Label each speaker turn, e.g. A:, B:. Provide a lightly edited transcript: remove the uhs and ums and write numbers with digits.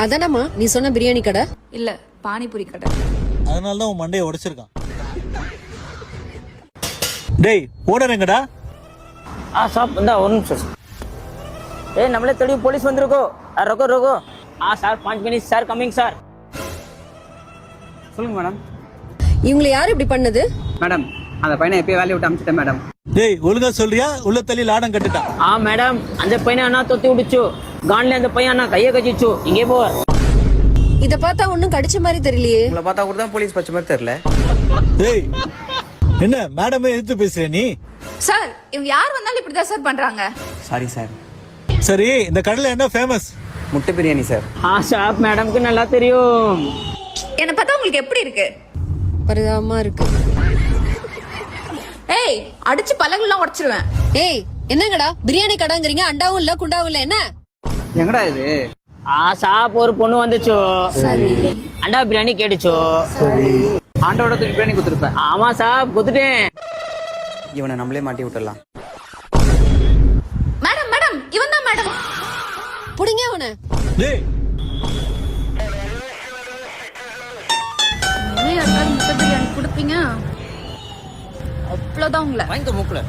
A: அதானம்மா நீ சொன்ன பிரியாணி கடை?
B: இல்ல, பானிபூரி கடை.
C: அதனால தான் உன் மண்டையை உடைச்சிருக்கான். டேய் ஓனர் எங்கடா?
D: साहब बंदा और निमिष ए நம்மளே தேடி போலீஸ் வந்திருக்கோ. रोको रोको. Sir 5 minutes sir coming sir. சொல்லுங்க மேடம்.
A: இவங்களை யார் இப்படி பண்ணது?
E: மேடம் அந்த பையனை எப்பயே வேலையை விட்டு அனுப்பிச்சிட்டேன் மேடம்.
C: டேய் ஒழுங்கா சொல்றியா? உள்ள தள்ளி லாடம் கட்டுட்டான்.
D: மேடம் அந்த பையனை அண்ணா தொத்தி விடுச்சு. கான்ல அந்த பையன் அண்ணா கையை கச்சிச்சு. இங்கே போ.
A: இத பார்த்தா ஒண்ணும் கடிச்ச மாதிரி தெரியலையே.
E: உங்களை பார்த்தா கூட தான் போலீஸ் பச்ச மாதிரி தெரியல.
C: டேய் என்ன மேடமே எதிர்த்து பேசுற நீ?
B: சார் இவங்க யார் வந்தாலும் இப்படிதான் சார் பண்றாங்க.
E: Sorry sir.
C: சரி இந்த கடையில என்ன ஃபேமஸ்?
E: முட்டை பிரியாணி சார்.
D: சாப் மேடம்க்கு நல்லா தெரியும்.
B: என்ன பார்த்தா உங்களுக்கு எப்படி இருக்கு?
A: பரிதாபமா இருக்கு.
B: ஏய் அடிச்சு பல்லங்கள்லாம் உடைச்சிருவேன்.
A: ஏய் என்னங்கடா பிரியாணி கடைங்கறீங்க, அண்டாவும் இல்ல குண்டாவும் இல்ல, என்ன?
E: எங்கடா இது?
D: சாப் ஒரு பொண்ணு வந்துச்சோ.
B: சரி.
D: அண்டா பிரியாணி கேட்டுச்சோ.
E: ஆண்டோட தூக்கி பிரியாணி கொடுத்துருப்பேன்.
D: ஆமா சாப் கொடுத்துட்டேன்.
E: இவனை நம்மளே மாட்டி விட்டுடலாம்.
B: மேடம் மேடம் இவன் தான் மேடம்.
A: புடிங்க அவனை.
C: டேய்
B: என்ன யாருக்காவது முட்டை பிரியாணி கொடுப்பீங்க? அவ்வளவுதான் உங்களை
E: வாங்க மூக்குல.